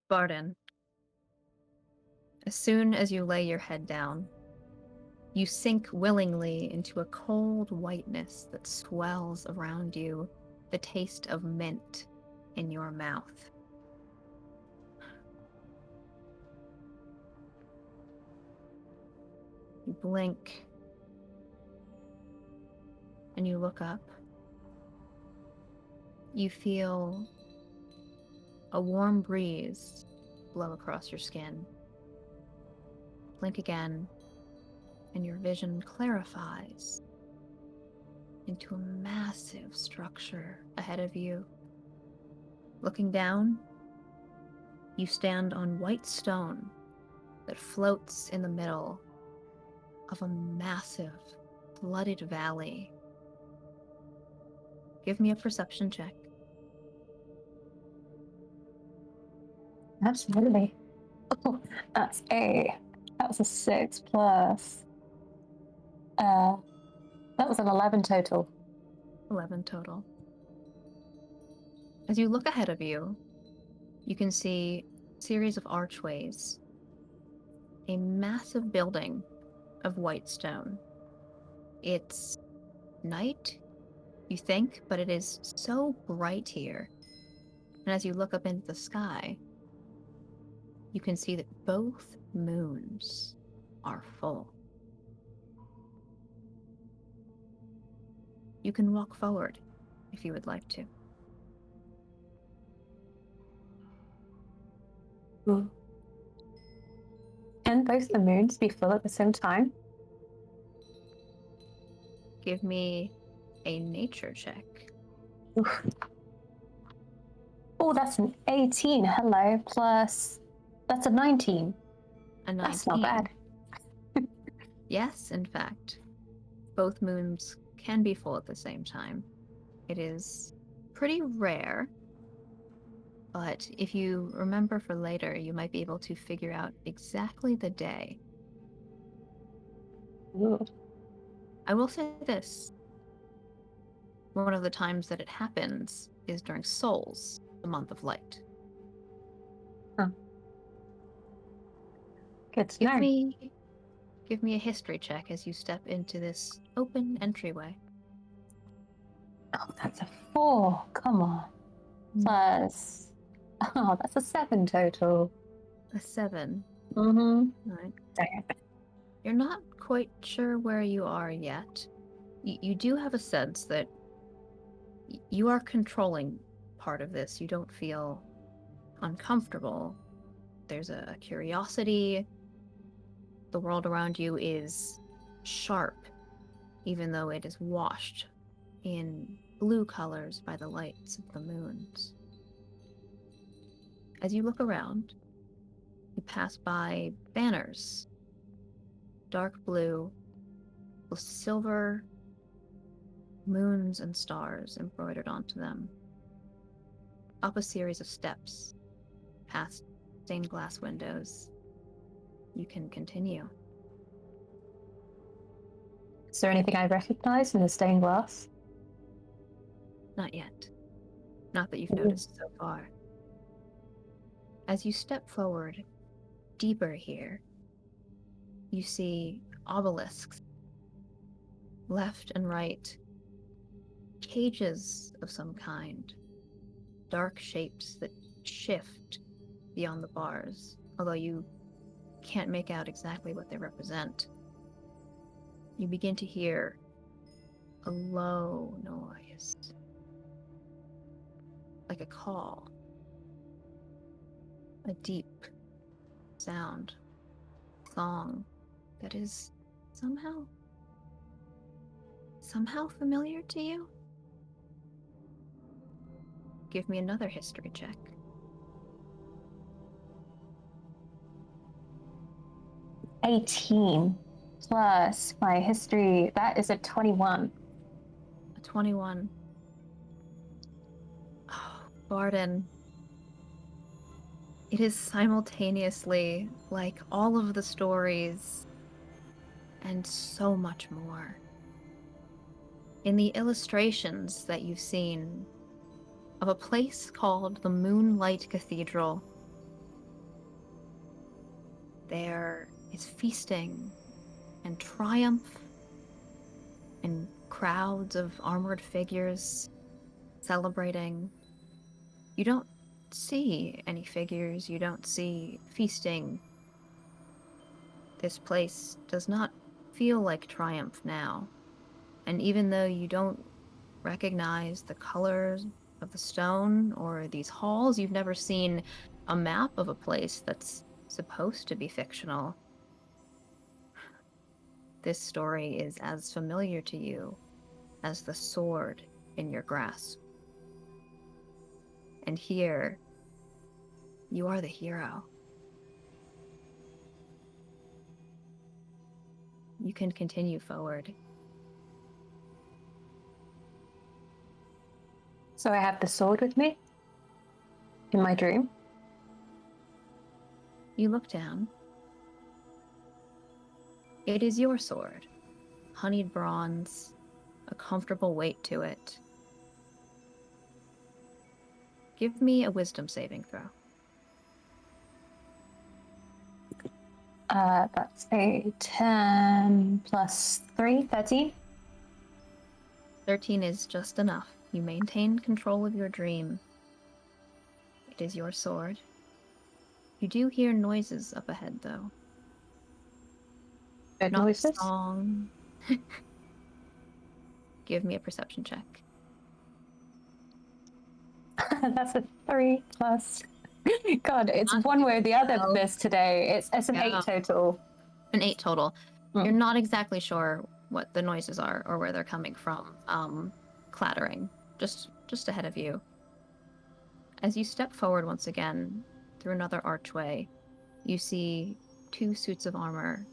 Barden, as soon as you lay your head down, you sink willingly into a cold whiteness that swells around you, the taste of mint in your mouth. You blink, and you look up. You feel a warm breeze blow across your skin. Blink again, and your vision clarifies into a massive structure ahead of you. Looking down, you stand on white stone that floats in the middle of a massive, flooded valley. Give me a perception check. Absolutely. Oh, that was a 6 plus. That was an 11 total. 11 total. As you look ahead of you, you can see a series of archways, a massive building of white stone. It's night, you think, but it is so bright here. And as you look up into the sky, you can see that both moons are full. You can walk forward if you would like to. Can both the moons be full at the same time? Give me a nature check. Oof. Oh, that's an 18. Hello, plus that's a 19. A 19. That's not bad. Yes, in fact, both moons can be full at the same time. It is pretty rare, but if you remember for later, you might be able to figure out exactly the day. Ooh. I will say this. One of the times that it happens is during Souls, the month of light. Huh. Good to know. Give me a history check as you step into this open entryway. Oh, that's a 4. Come on. Plus, that's a 7 total. A 7. Mm-hmm. Right. Dang it. You're not quite sure where you are yet. You do have a sense that you are controlling part of this. You don't feel uncomfortable. There's a curiosity. The world around you is sharp, even though it is washed in blue colors by the lights of the moons. As you look around, you pass by banners, dark blue, with silver moons and stars embroidered onto them. Up a series of steps, past stained glass windows. You can continue. Is there anything I recognize in the stained glass? Not yet. Not that you've noticed so far. As you step forward, deeper here, you see obelisks, left and right, cages of some kind, dark shapes that shift beyond the bars, although you can't make out exactly what they represent. You begin to hear a low noise, like a call, a deep sound, song that is somehow familiar to you. Give me another history check. $18 plus my history. That is a 21. A 21. Oh, Barden. It is simultaneously like all of the stories and so much more. In the illustrations that you've seen of a place called the Moonlight Cathedral, there is feasting and triumph and crowds of armored figures celebrating. You don't see any figures, you don't see feasting. This place does not feel like triumph now. And even though you don't recognize the colors of the stone or these halls, you've never seen a map of a place that's supposed to be fictional. This story is as familiar to you as the sword in your grasp. And here, you are the hero. You can continue forward. So I have the sword with me in my dream. You look down. It is your sword. Honeyed bronze, a comfortable weight to it. Give me a wisdom saving throw. That's a 10 plus 3, 13. 13 is just enough. You maintain control of your dream. It is your sword. You do hear noises up ahead, though. Good Not noises. song. Give me a perception check. That's a 3 plus. God, it's Not one way or the other well. for this today. It's an Yeah. 8 total. An 8 total. Mm. You're not exactly sure what the noises are or where they're coming from. Clattering. Just ahead of you. As you step forward once again through another archway, you see 2 suits of armor,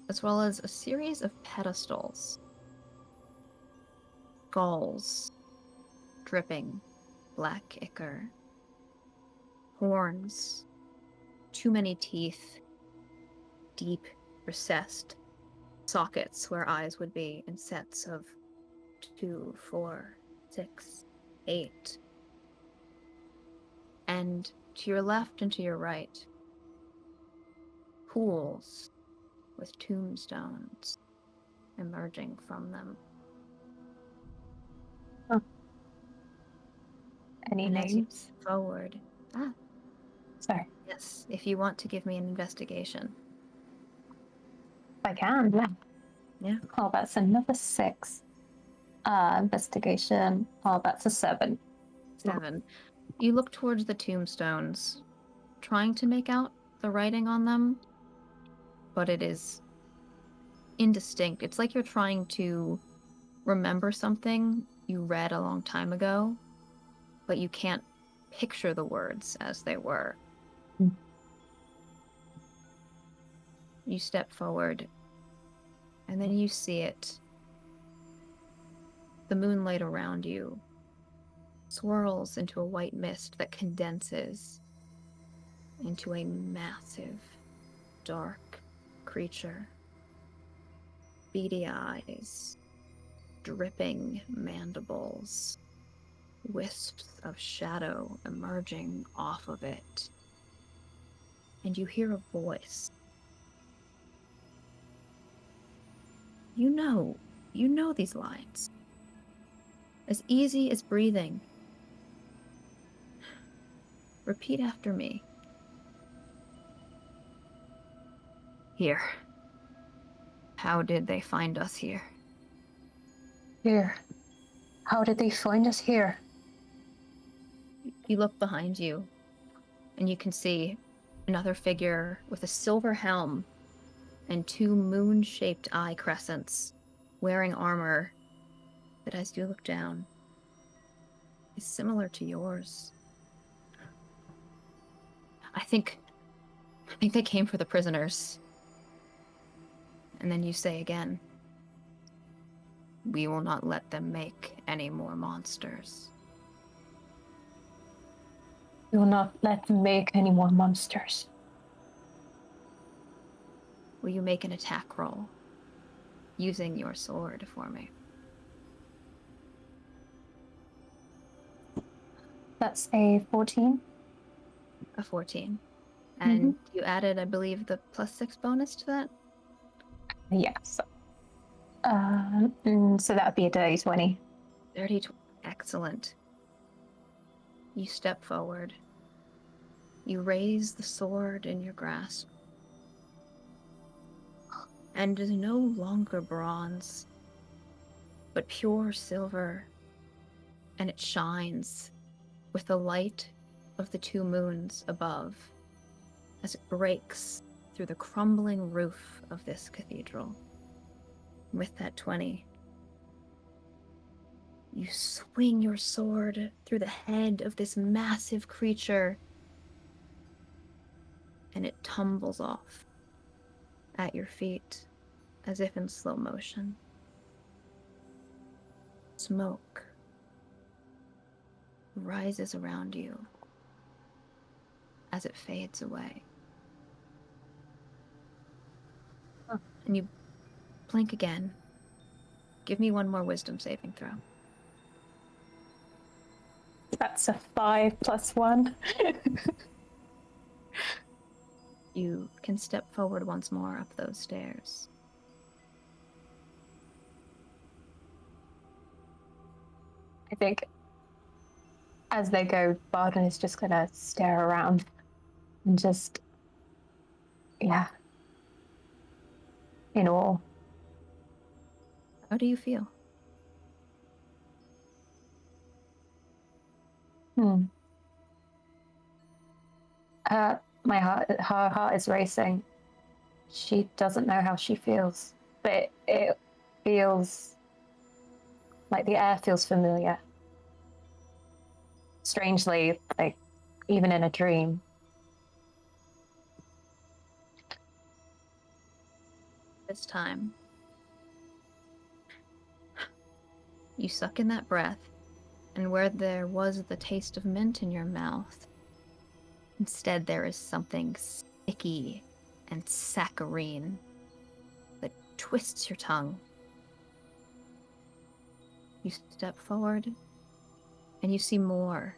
as well as a series of pedestals. Galls, dripping black ichor. Horns, too many teeth, deep, recessed sockets where eyes would be in sets of 2, 4, 6, 8. And to your left and to your right, pools with tombstones emerging from them. Any And as you names? move forward, Sorry. yes, if you want to give me an investigation. If I can, yeah. Yeah. Oh, that's another 6. Investigation. Oh, that's a 7. 7. You look towards the tombstones, trying to make out the writing on them, but it is indistinct. It's like you're trying to remember something you read a long time ago, but you can't picture the words as they were. Mm. You step forward, and then you see it. The moonlight around you swirls into a white mist that condenses into a massive, dark creature. Beady eyes, dripping mandibles, wisps of shadow emerging off of it. And you hear a voice. You know these lines. As easy as breathing. Repeat after me. Here. How did they find us here? Here. How did they find us here? You look behind you, and you can see another figure with a silver helm and 2 moon-shaped eye crescents, wearing armor that, as you look down, is similar to yours. I think they came for the prisoners. And then you say again, we will not let them make any more monsters. We will not let them make any more monsters. Will you make an attack roll using your sword for me? That's a 14. A 14. And you added, I believe, the +6 bonus to that? Yes. So that would be a dirty 20. Excellent. You step forward. You raise the sword in your grasp. And it is no longer bronze, but pure silver. And it shines with the light of the 2 moons above as it breaks through the crumbling roof of this cathedral. With that 20, you swing your sword through the head of this massive creature, and it tumbles off at your feet as if in slow motion. Smoke rises around you as it fades away. And you blink again. Give me one more wisdom saving throw. That's a 5 + 1. You can step forward once more up those stairs. I think as they go, Barden is just going to stare around and just, in awe. How do you feel? Her heart is racing. She doesn't know how she feels, but it feels like the air feels familiar. Strangely, like even in a dream. This time, you suck in that breath, and where there was the taste of mint in your mouth, instead there is something sticky and saccharine that twists your tongue. You step forward, and you see more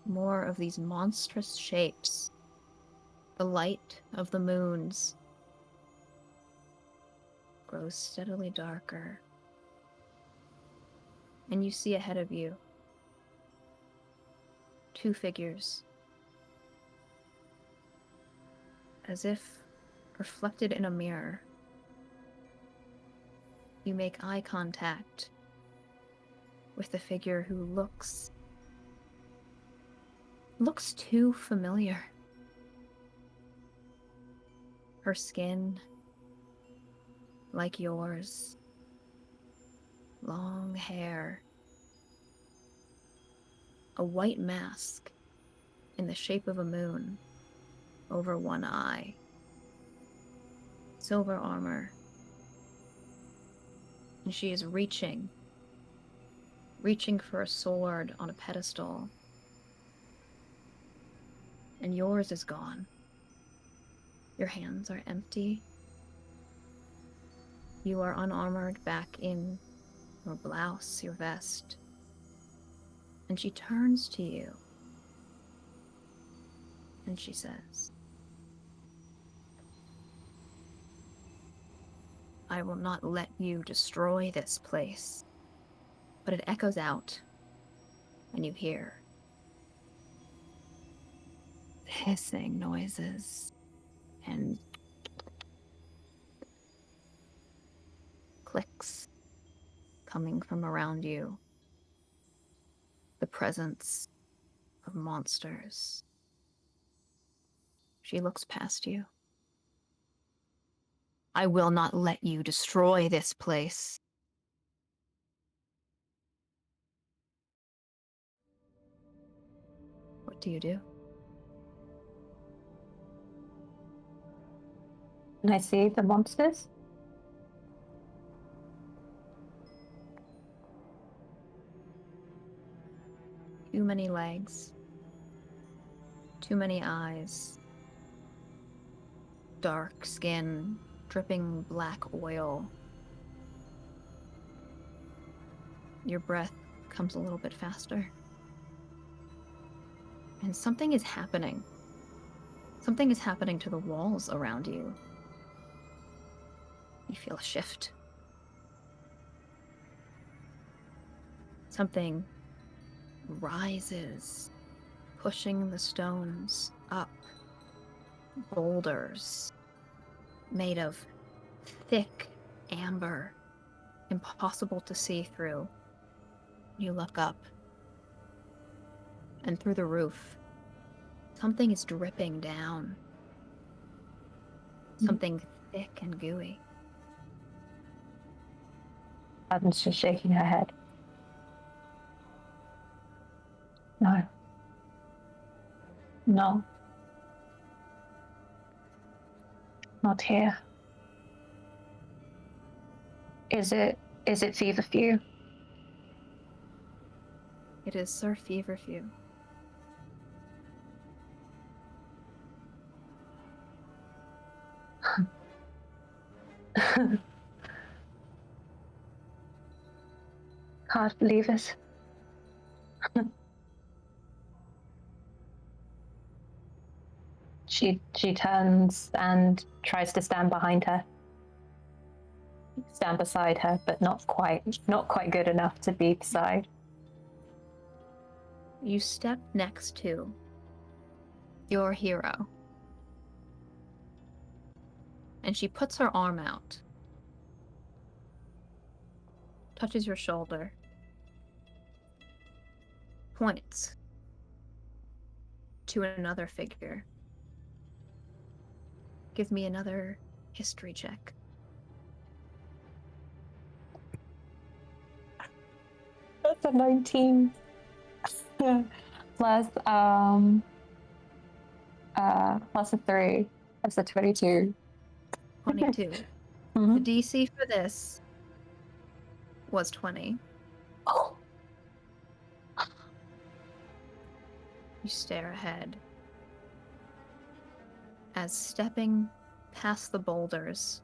of these monstrous shapes. The light of the moons grows steadily darker, and you see ahead of you 2 figures, as if reflected in a mirror. You make eye contact with the figure who looks too familiar. Her skin, like yours, long hair, a white mask in the shape of a moon over one eye, silver armor, and she is reaching for a sword on a pedestal, and yours is gone. Your hands are empty. You are unarmored back in your blouse, your vest, and she turns to you, and she says, "I will not let you destroy this place." But it echoes out, and you hear hissing noises and clicks coming from around you. The presence of monsters. She looks past you. "I will not let you destroy this place." What do you do? Can I see the monsters? Too many legs. Too many eyes. Dark skin, dripping black oil. Your breath comes a little bit faster. And something is happening. Something is happening to the walls around you. You feel a shift. Something rises, pushing the stones up. Boulders made of thick amber, impossible to see through. You look up, and through the roof, something is dripping down. Something thick and gooey. Barden's just shaking her head. No. No. Not here. Is it feverfew? It is Sir Feverfew. Can't believe it. She turns and tries to stand behind her. Stand beside her, but not quite good enough to be beside. You step next to your hero. And she puts her arm out, touches your shoulder, points to another figure. Give me another history check. That's a 19 plus plus a 3. That's a 22. 22. Mm-hmm. The DC for this was 20. Oh. You stare ahead as stepping past the boulders,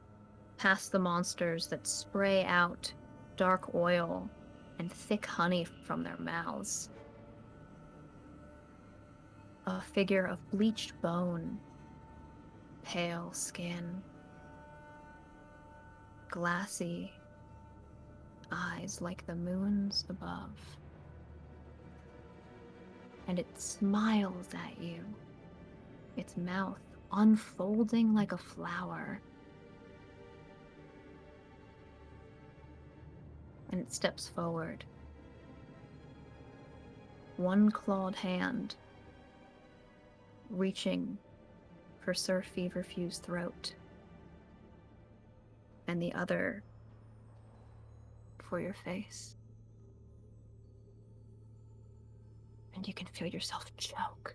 past the monsters that spray out dark oil and thick honey from their mouths. A figure of bleached bone, pale skin, glassy eyes like the moons above. And it smiles at you, its mouth unfolding like a flower. And it steps forward. One clawed hand reaching for Sir Feverfew's throat, and the other for your face. And you can feel yourself choke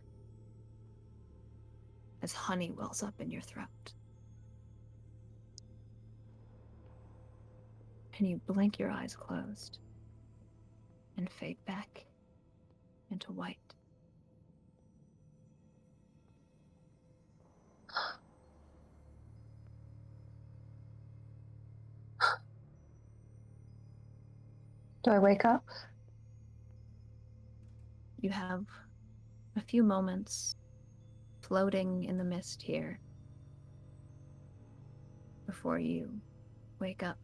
as honey wells up in your throat. And you blink your eyes closed and fade back into white. Do I wake up? You have a few moments floating in the mist here before you wake up.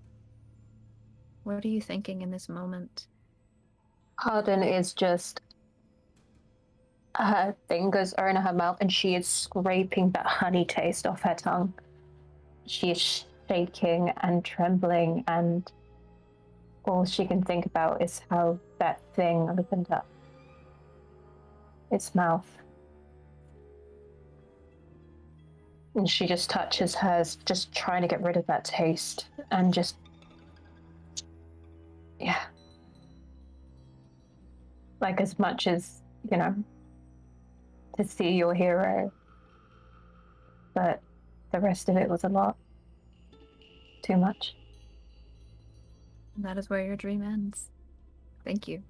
What are you thinking in this moment? Barden is just, her fingers are in her mouth and she is scraping that honey taste off her tongue. She is shaking and trembling, and all she can think about is how that thing opened up its mouth. And she just touches hers, just trying to get rid of that taste, and just, yeah. Like, as much as, you know, to see your hero, but the rest of it was a lot. Too much. And that is where your dream ends. Thank you.